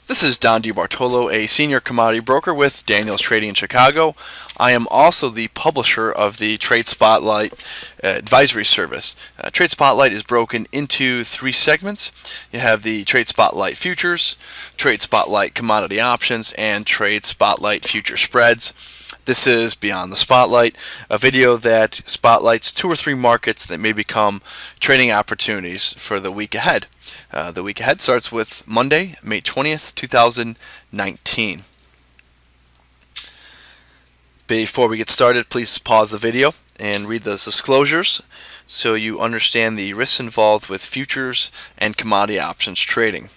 This is Don DeBartolo, a senior commodity broker with Daniels Trading in Chicago. I am also the publisher of the Trade Spotlight advisory service. Trade Spotlight is broken into three segments. You have the Trade Spotlight Futures, Trade Spotlight Commodity Options, and Trade Spotlight Future Spreads. This is Beyond the Spotlight, a video that spotlights two or three markets that may become trading opportunities for the week ahead. The week ahead starts with Monday, May 20th, 2019. Before we get started, please pause the video and read those disclosures so you understand the risks involved with futures and commodity options trading.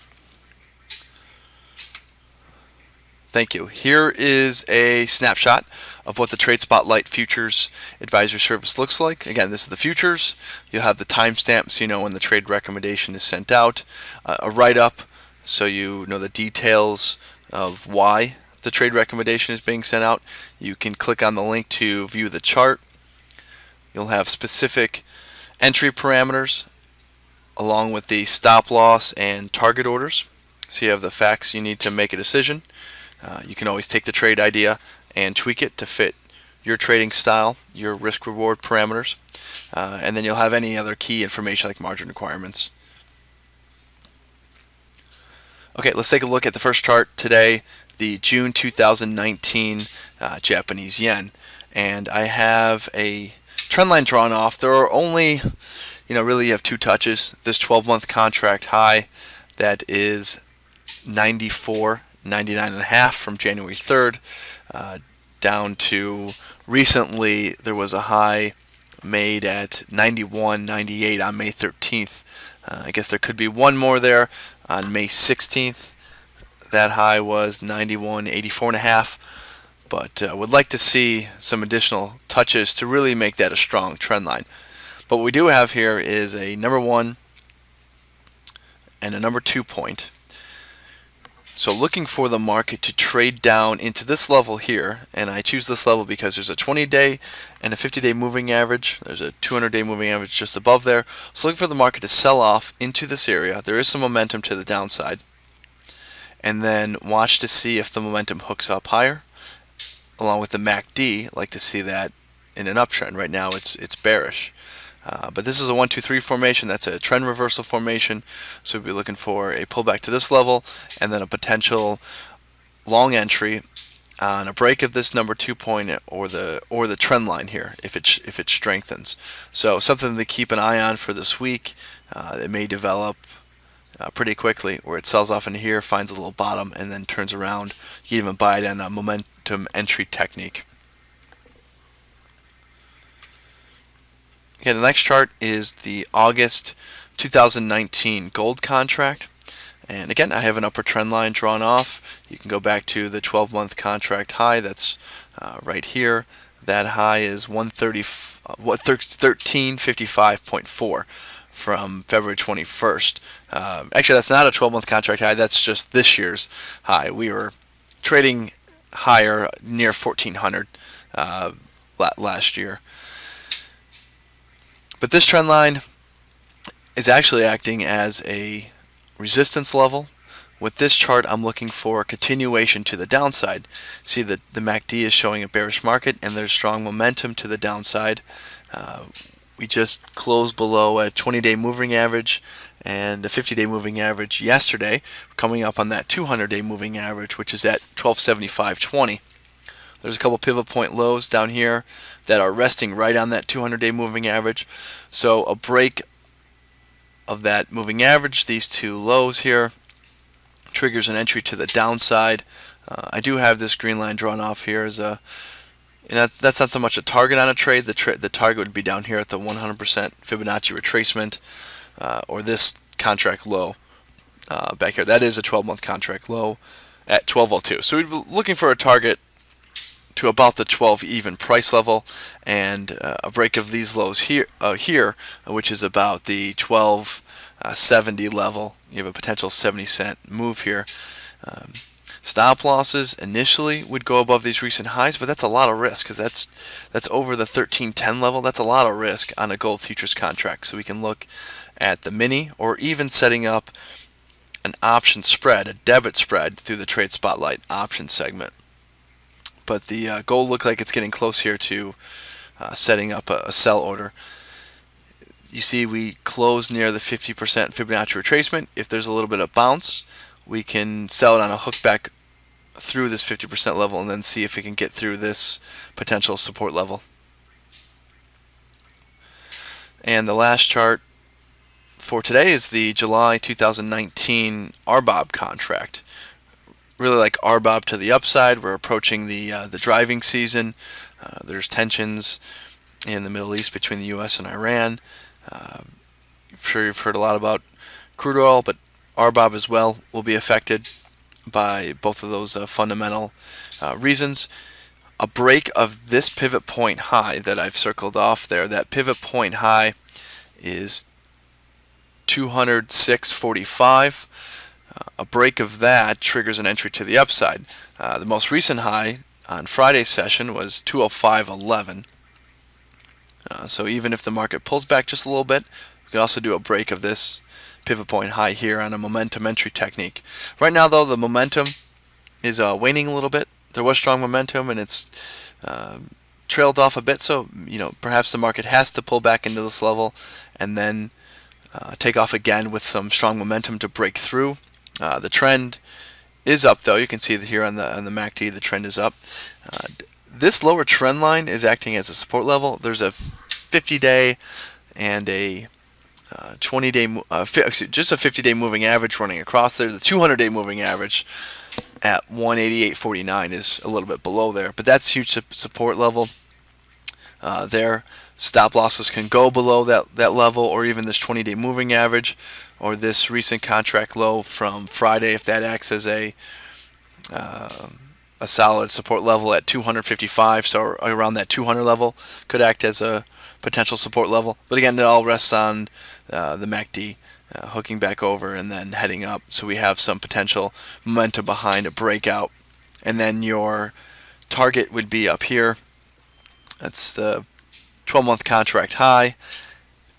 Thank you. Here is a snapshot of what the Trade Spotlight Futures Advisory Service looks like. Again, this is the futures. You'll have the timestamp so you know when the trade recommendation is sent out. A write-up so you know the details of why the trade recommendation is being sent out. You can click on the link to view the chart. You'll have specific entry parameters along with the stop loss and target orders. So you have the facts you need to make a decision. You can always take the trade idea and tweak it to fit your trading style, your risk-reward parameters, and then you'll have any other key information like margin requirements. Okay, let's take a look at the first chart today, the June 2019 Japanese yen, and I have a trend line drawn off. There are only, really you have two touches. This 12-month contract high that is 99.5 from January 3rd down to recently there was a high made at 91.98 on May 13th. I guess there could be one more there on May 16th. That high was 91.84.5, but would like to see some additional touches to really make that a strong trend line. But what we do have here is a number 1 and a number 2 point. So looking for the market to trade down into this level here, and I choose this level because there's a 20-day and a 50-day moving average. There's a 200-day moving average just above there. So looking for the market to sell off into this area. There is some momentum to the downside. And then watch to see if the momentum hooks up higher. Along with the MACD, like to see that in an uptrend. Right now it's bearish. But this is a 1-2-3 formation. That's a trend reversal formation. So we'll be looking for a pullback to this level and then a potential long entry on a break of this number 2 point or the trend line here if it strengthens. So something to keep an eye on for this week. It may develop pretty quickly where it sells off into here, finds a little bottom, and then turns around. You can even buy it on a momentum entry technique. Okay, the next chart is the August 2019 gold contract. And again, I have an upper trend line drawn off. You can go back to the 12-month contract high. That's right here. That high is 1355.4 from February 21st. Actually, that's not a 12-month contract high. That's just this year's high. We were trading higher near 1400 last year. But this trend line is actually acting as a resistance level. With this chart, I'm looking for a continuation to the downside. See that the MACD is showing a bearish market and there's strong momentum to the downside. We just closed below a 20-day moving average and a 50-day moving average yesterday. We're coming up on that 200-day moving average, which is at 1275.20. There's a couple pivot point lows down here that are resting right on that 200-day moving average. So a break of that moving average, these two lows here, triggers an entry to the downside. I do have this green line drawn off here as a, that's not so much a target on a trade. The target would be down here at the 100% Fibonacci retracement or this contract low back here. That is a 12-month contract low at 1202. So we'd be looking for a target to about the 12 even price level and a break of these lows here, which is about the 1270 level. You have a potential 70-cent move here. Stop losses initially would go above these recent highs, but that's a lot of risk because that's over the 1310 level. That's a lot of risk on a gold futures contract. So we can look at the mini or even setting up an option spread, a debit spread, through the Trade Spotlight option segment. But the gold looked like it's getting close here to setting up a sell order. You see we close near the 50% Fibonacci retracement. If there's a little bit of bounce, we can sell it on a hook back through this 50% level and then see if it can get through this potential support level. And the last chart for today is the July 2019 RBOB contract. Really like RBOB to the upside. We're approaching the driving season. There's tensions in the Middle East between the U.S. and Iran. I'm sure you've heard a lot about crude oil, but RBOB as well will be affected by both of those fundamental reasons. A break of this pivot point high that I've circled off there, that pivot point high is 206.45. A break of that triggers an entry to the upside. The most recent high on Friday's session was 205.11. So even if the market pulls back just a little bit, we can also do a break of this pivot point high here on a momentum entry technique. Right now, though, the momentum is waning a little bit. There was strong momentum, and it's trailed off a bit. So perhaps the market has to pull back into this level and then take off again with some strong momentum to break through. The trend is up, though. You can see that here on the MACD, the trend is up. This lower trend line is acting as a support level. There's a 50-day and a 20-day, just a 50-day moving average running across there. The 200-day moving average at 188.49 is a little bit below there, but that's huge support level there. Stop losses can go below that level, or even this 20-day moving average, or this recent contract low from Friday, if that acts as a solid support level at 255. So around that 200 level could act as a potential support level. But again, it all rests on the MACD hooking back over and then heading up. So we have some potential momentum behind a breakout. And then your target would be up here. That's the 12-month contract high,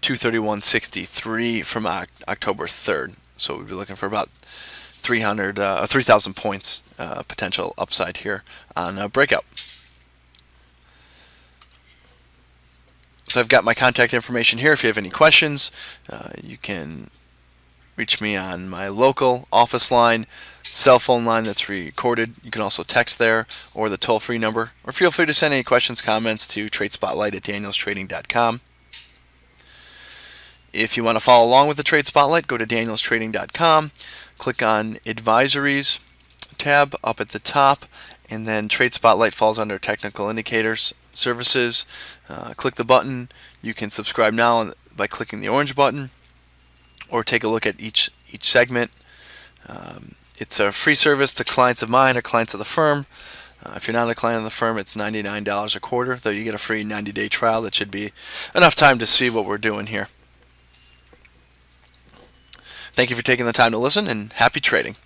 231.63 from October 3rd. So we'd be looking for about 3,000 points potential upside here on a breakout. So I've got my contact information here. If you have any questions, you can reach me on my local office line, cell phone line that's recorded. You can also text there, or the toll-free number. Or feel free to send any questions, comments to tradespotlight@danielstrading.com. If you want to follow along with the Trade Spotlight, go to danielstrading.com, click on Advisories tab up at the top, and then Trade Spotlight falls under Technical Indicators Services. Click the button. You can subscribe now by clicking the orange button, or take a look at each segment. It's a free service to clients of mine or clients of the firm. If you're not a client of the firm, it's $99 a quarter, though you get a free 90-day trial. That should be enough time to see what we're doing here. Thank you for taking the time to listen, and happy trading.